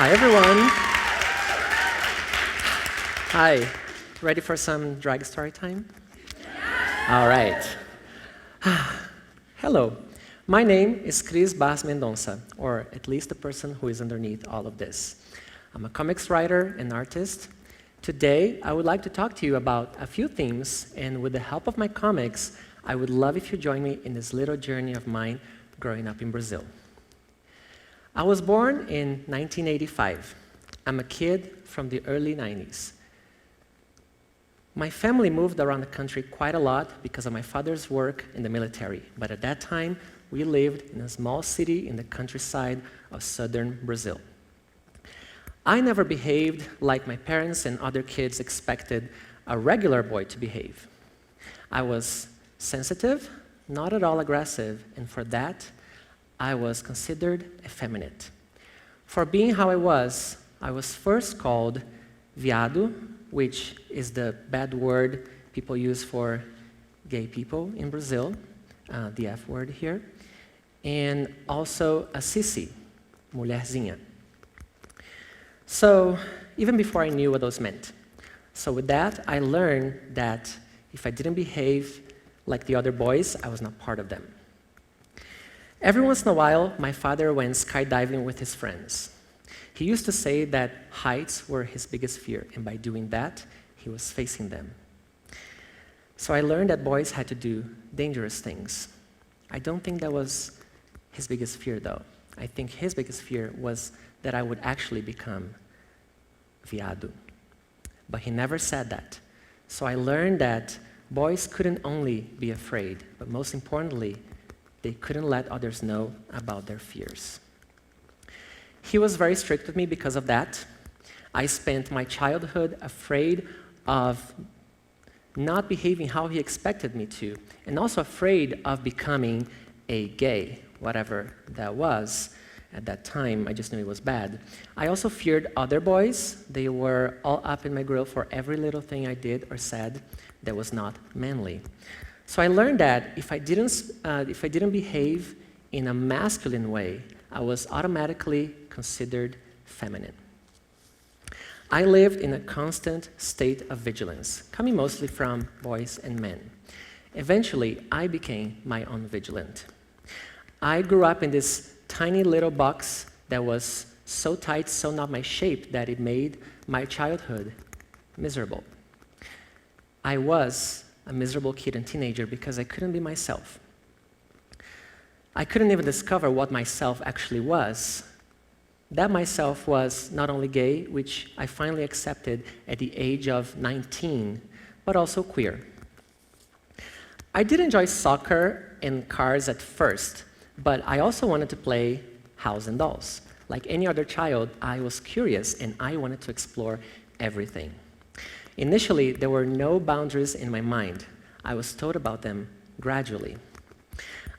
Hi, everyone. Hi. Ready for some drag story time? All right. Hello. My name is Kris Barz Mendonça, or at least the person who is underneath all of this. I'm a comics writer and artist. Today, I would like to talk to you about a few themes, and with the help of my comics, I would love if you join me in this little journey of mine growing up in Brazil. I was born in 1985. I'm a kid from the early 90s. My family moved around the country quite a lot because of my father's work in the military, but at that time, we lived in a small city in the countryside of southern Brazil. I never behaved like my parents and other kids expected a regular boy to behave. I was sensitive, not at all aggressive, and for that, I was considered effeminate. For being how I was first called viado, which is the bad word people use for gay people in Brazil, the F word here, and also a sissi, mulherzinha. So, even before I knew what those meant. So with that, I learned that if I didn't behave like the other boys, I was not part of them. Every once in a while, my father went skydiving with his friends. He used to say that heights were his biggest fear, and by doing that, he was facing them. So I learned that boys had to do dangerous things. I don't think that was his biggest fear, though. I think his biggest fear was that I would actually become viado. But he never said that. So I learned that boys couldn't only be afraid, but most importantly, they couldn't let others know about their fears. He was very strict with me because of that. I spent my childhood afraid of not behaving how he expected me to, and also afraid of becoming a gay, whatever that was. At that time, I just knew it was bad. I also feared other boys. They were all up in my grill for every little thing I did or said that was not manly. So I learned that if I didn't behave in a masculine way, I was automatically considered feminine. I lived in a constant state of vigilance, coming mostly from boys and men. Eventually, I became my own vigilant. I grew up in this tiny little box that was so tight, so not my shape, that it made my childhood miserable. I was a miserable kid and teenager because I couldn't be myself. I couldn't even discover what myself actually was. That myself was not only gay, which I finally accepted at the age of 19, but also queer. I did enjoy soccer and cars at first, but I also wanted to play house and dolls. Like any other child, I was curious and I wanted to explore everything. Initially, there were no boundaries in my mind. I was told about them gradually.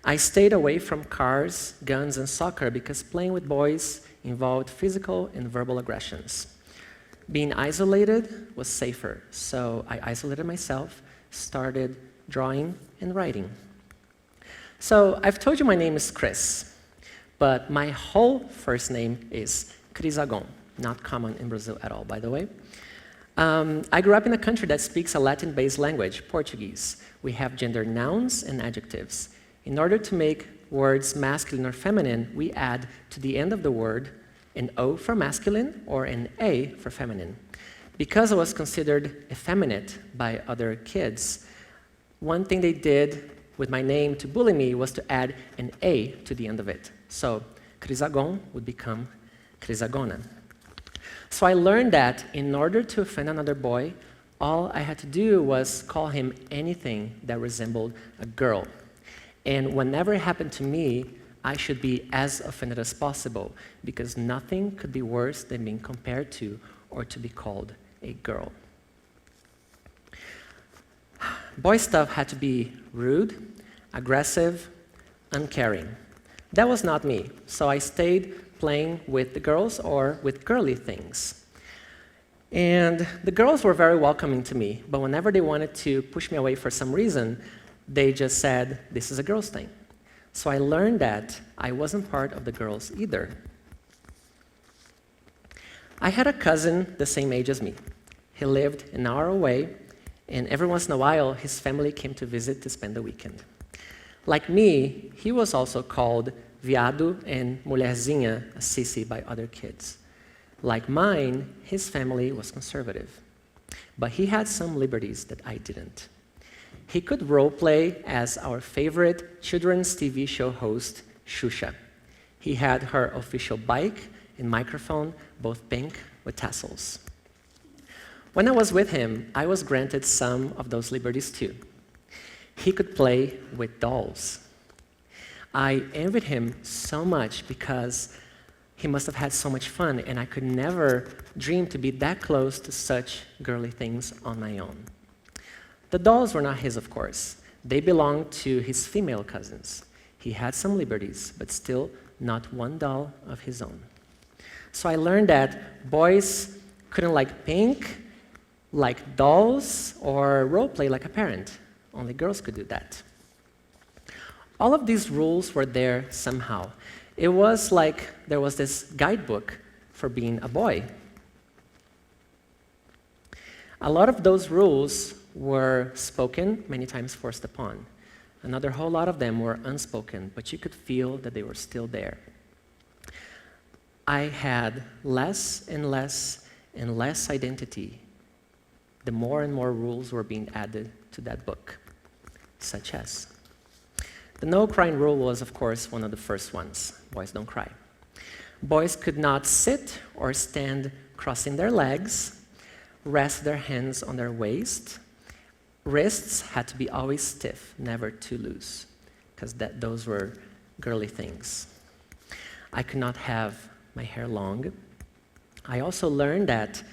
I stayed away from cars, guns, and soccer because playing with boys involved physical and verbal aggressions. Being isolated was safer, so I isolated myself, started drawing and writing. So I've told you my name is Kris, but my whole first name is Crisagon, not common in Brazil at all, by the way. I grew up in a country that speaks a Latin-based language, Portuguese. We have gender nouns and adjectives. In order to make words masculine or feminine, we add to the end of the word an O for masculine or an A for feminine. Because I was considered effeminate by other kids, one thing they did with my name to bully me was to add an A to the end of it. So Crisagon would become Crisagona. So I learned that in order to offend another boy, all I had to do was call him anything that resembled a girl. And whenever it happened to me, I should be as offended as possible, because nothing could be worse than being compared to or to be called a girl. Boy stuff had to be rude, aggressive, uncaring. That was not me, so I stayed playing with the girls or with girly things. And the girls were very welcoming to me, but whenever they wanted to push me away for some reason, they just said, "This is a girl's thing." So I learned that I wasn't part of the girls either. I had a cousin the same age as me. He lived an hour away, and every once in a while, his family came to visit to spend the weekend. Like me, he was also called viado and mulherzinha, a sissy, by other kids. Like mine, his family was conservative. But he had some liberties that I didn't. He could role play as our favorite children's TV show host, Xuxa. He had her official bike and microphone, both pink with tassels. When I was with him, I was granted some of those liberties too. He could play with dolls. I envied him so much because he must have had so much fun, and I could never dream to be that close to such girly things on my own. The dolls were not his, of course. They belonged to his female cousins. He had some liberties, but still not one doll of his own. So I learned that boys couldn't like pink, like dolls, or role play like a parent. Only girls could do that. All of these rules were there somehow. It was like there was this guidebook for being a boy. A lot of those rules were spoken, many times forced upon. Another whole lot of them were unspoken, but you could feel that they were still there. I had less and less and less identity the more and more rules were being added to that book, such as the no crying rule was, of course, one of the first ones. Boys don't cry. Boys could not sit or stand crossing their legs, rest their hands on their waist. Wrists had to be always stiff, never too loose, because those were girly things. I could not have my hair long. I also learned that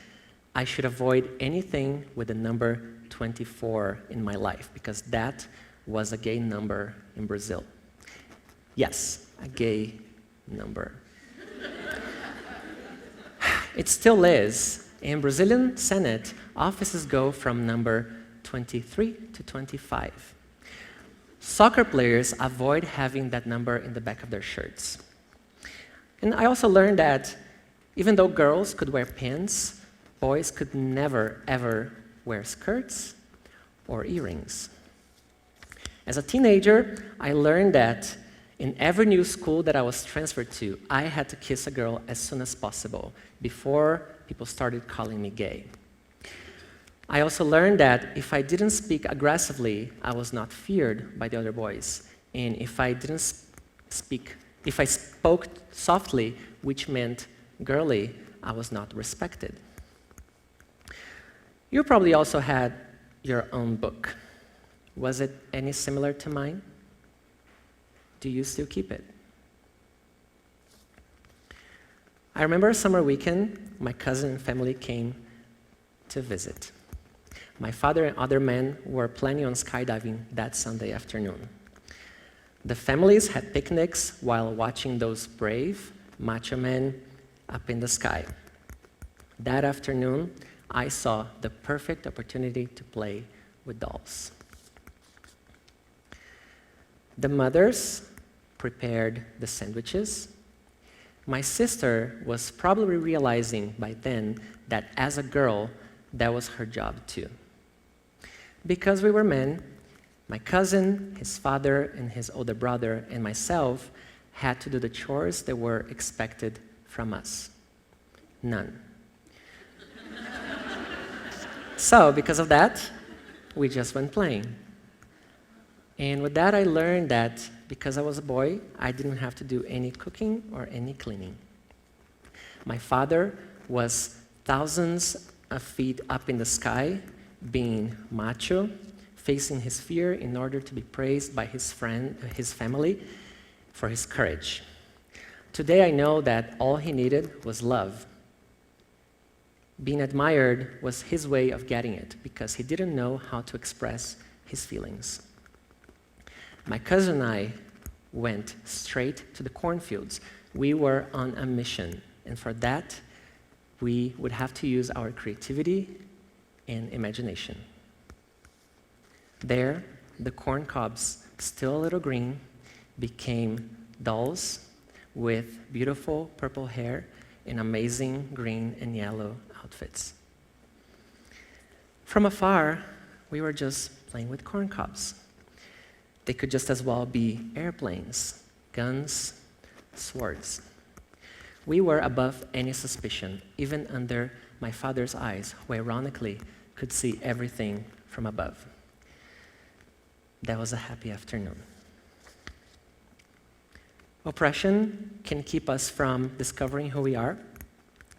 I should avoid anything with the number 24 in my life, because that was a gay number in Brazil. Yes, a gay number. It still is. In Brazilian Senate, offices go from number 23 to 25. Soccer players avoid having that number in the back of their shirts. And I also learned that even though girls could wear pants, boys could never, ever wear skirts or earrings. As a teenager, I learned that in every new school that I was transferred to, I had to kiss a girl as soon as possible before people started calling me gay. I also learned that if I didn't speak aggressively, I was not feared by the other boys. And if I spoke softly, which meant girly, I was not respected. You probably also had your own book. Was it any similar to mine? Do you still keep it? I remember a summer weekend, my cousin and family came to visit. My father and other men were planning on skydiving that Sunday afternoon. The families had picnics while watching those brave, macho men up in the sky. That afternoon, I saw the perfect opportunity to play with dolls. The mothers prepared the sandwiches. My sister was probably realizing by then that as a girl, that was her job too. Because we were men, my cousin, his father, and his older brother, and myself had to do the chores that were expected from us. None. So, because of that, we just went playing. And with that, I learned that because I was a boy, I didn't have to do any cooking or any cleaning. My father was thousands of feet up in the sky, being macho, facing his fear in order to be praised by his family for his courage. Today, I know that all he needed was love. Being admired was his way of getting it because he didn't know how to express his feelings. My cousin and I went straight to the cornfields. We were on a mission, and for that, we would have to use our creativity and imagination. There, the corn cobs, still a little green, became dolls with beautiful purple hair in amazing green and yellow outfits. From afar, we were just playing with corn cobs. They could just as well be airplanes, guns, swords. We were above any suspicion, even under my father's eyes, who ironically could see everything from above. That was a happy afternoon. Oppression can keep us from discovering who we are.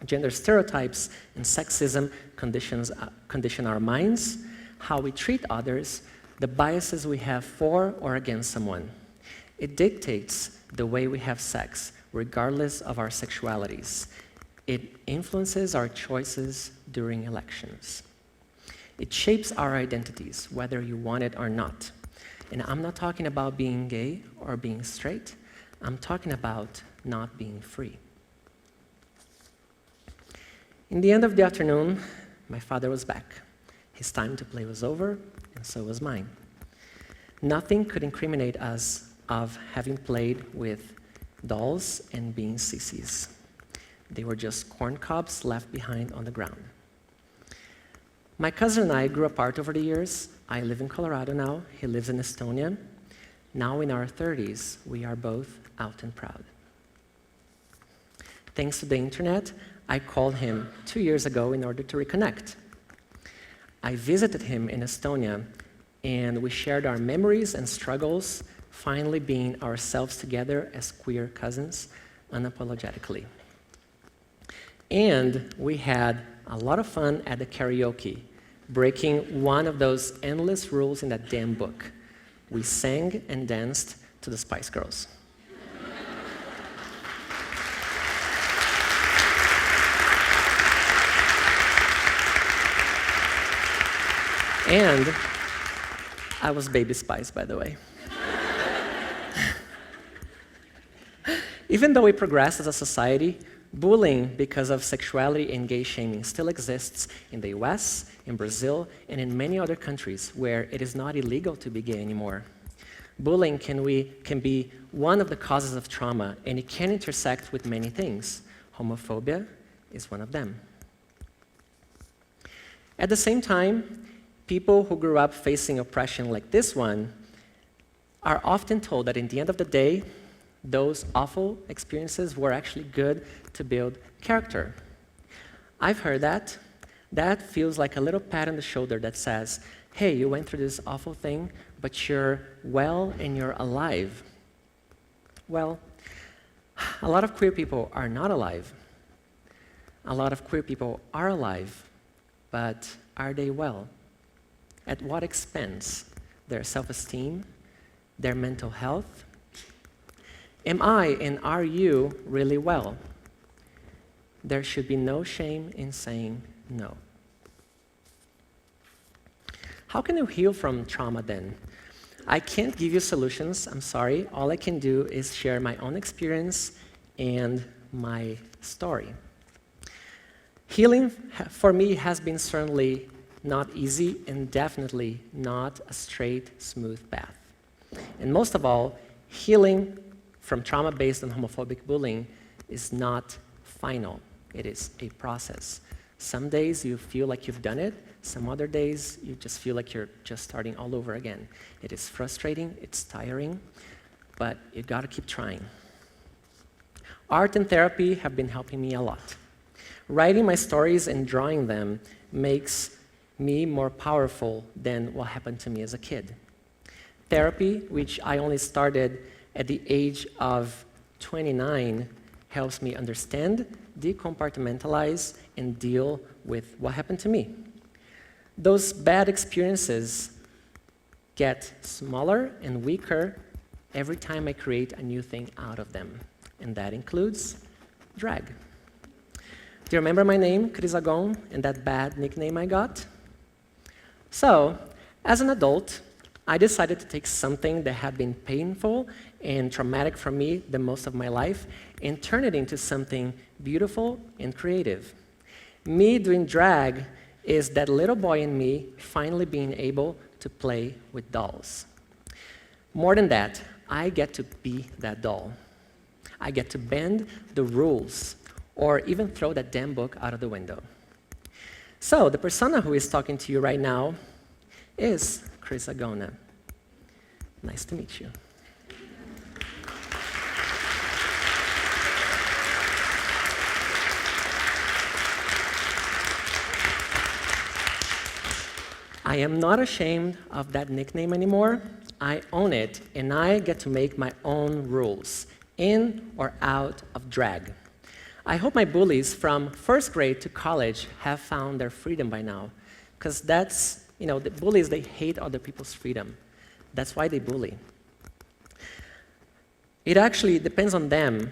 Gender stereotypes and sexism condition our minds, how we treat others, the biases we have for or against someone. It dictates the way we have sex, regardless of our sexualities. It influences our choices during elections. It shapes our identities, whether you want it or not. And I'm not talking about being gay or being straight. I'm talking about not being free. In the end of the afternoon, my father was back. His time to play was over, and so was mine. Nothing could incriminate us of having played with dolls and being sissies. They were just corn cobs left behind on the ground. My cousin and I grew apart over the years. I live in Colorado now. He lives in Estonia. Now in our 30s, we are both out and proud. Thanks to the internet, I called him 2 years ago in order to reconnect. I visited him in Estonia, and we shared our memories and struggles, finally being ourselves together as queer cousins, unapologetically. And we had a lot of fun at the karaoke, breaking one of those endless rules in that damn book. We sang and danced to the Spice Girls. And I was Baby Spice, by the way. Even though we progressed as a society, bullying because of sexuality and gay shaming still exists in the US, in Brazil, and in many other countries where it is not illegal to be gay anymore. Bullying can be one of the causes of trauma, and it can intersect with many things. Homophobia is one of them. At the same time, people who grew up facing oppression like this one are often told that in the end of the day, those awful experiences were actually good to build character. I've heard that. That feels like a little pat on the shoulder that says, hey, you went through this awful thing, but you're well and you're alive. Well, a lot of queer people are not alive. A lot of queer people are alive, but are they well? At what expense? Their self-esteem, their mental health? Am I and are you really well? There should be no shame in saying no. How can you heal from trauma then? I can't give you solutions, I'm sorry. All I can do is share my own experience and my story. Healing for me has been certainly not easy and definitely not a straight, smooth path. And most of all, healing from trauma based on homophobic bullying is not final. It is a process. Some days you feel like you've done it. Some other days you just feel like you're just starting all over again. It is frustrating, it's tiring, but you gotta keep trying. Art and therapy have been helping me a lot. Writing my stories and drawing them makes me more powerful than what happened to me as a kid. Therapy, which I only started at the age of 29, helps me understand, decompartmentalize, and deal with what happened to me. Those bad experiences get smaller and weaker every time I create a new thing out of them, and that includes drag. Do you remember my name, Kris and that bad nickname I got? So, as an adult, I decided to take something that had been painful and traumatic for me the most of my life and turn it into something beautiful and creative. Me doing drag is that little boy in me finally being able to play with dolls. More than that, I get to be that doll. I get to bend the rules, or even throw that damn book out of the window. So the persona who is talking to you right now is Kris Agona. Nice to meet you. I am not ashamed of that nickname anymore. I own it, and I get to make my own rules, in or out of drag. I hope my bullies from first grade to college have found their freedom by now, because that's, the bullies, they hate other people's freedom. That's why they bully. It actually depends on them.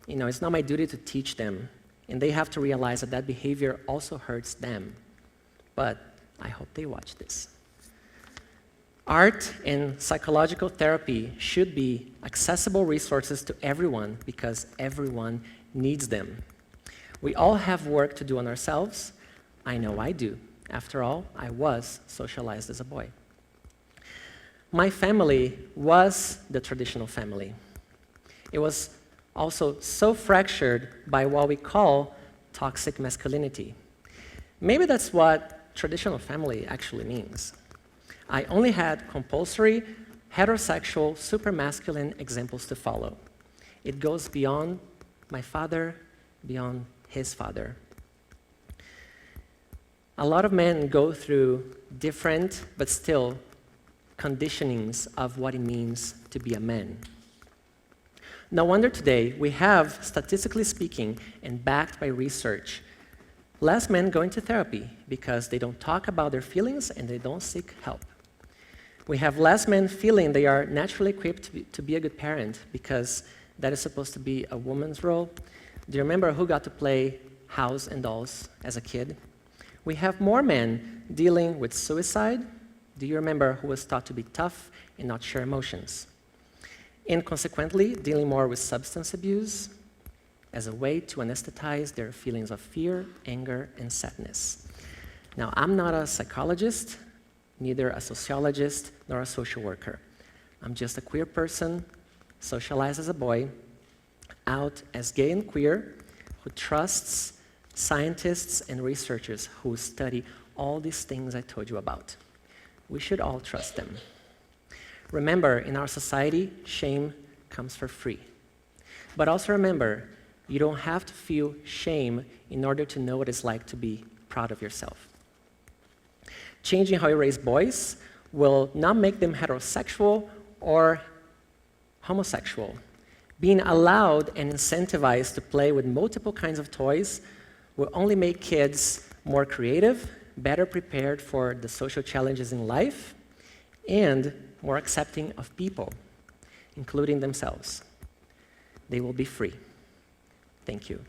It's not my duty to teach them, and they have to realize that that behavior also hurts them. But I hope they watch this. Art and psychological therapy should be accessible resources to everyone because everyone needs them. We all have work to do on ourselves. I know I do. After all, I was socialized as a boy. My family was the traditional family. It was also so fractured by what we call toxic masculinity. Maybe that's what traditional family actually means. I only had compulsory, heterosexual, supermasculine examples to follow. It goes beyond my father, beyond his father. A lot of men go through different, but still, conditionings of what it means to be a man. No wonder today we have, statistically speaking, and backed by research, less men go into therapy because they don't talk about their feelings and they don't seek help. We have less men feeling they are naturally equipped to be a good parent because that is supposed to be a woman's role. Do you remember who got to play house and dolls as a kid? We have more men dealing with suicide. Do you remember who was taught to be tough and not share emotions? And consequently, dealing more with substance abuse as a way to anesthetize their feelings of fear, anger, and sadness. Now, I'm not a psychologist, neither a sociologist, nor a social worker. I'm just a queer person, socialized as a boy, out as gay and queer, who trusts scientists and researchers who study all these things I told you about. We should all trust them. Remember, in our society, shame comes for free. But also remember, you don't have to feel shame in order to know what it's like to be proud of yourself. Changing how you raise boys will not make them heterosexual or homosexual. Being allowed and incentivized to play with multiple kinds of toys will only make kids more creative, better prepared for the social challenges in life, and more accepting of people, including themselves. They will be free. Thank you.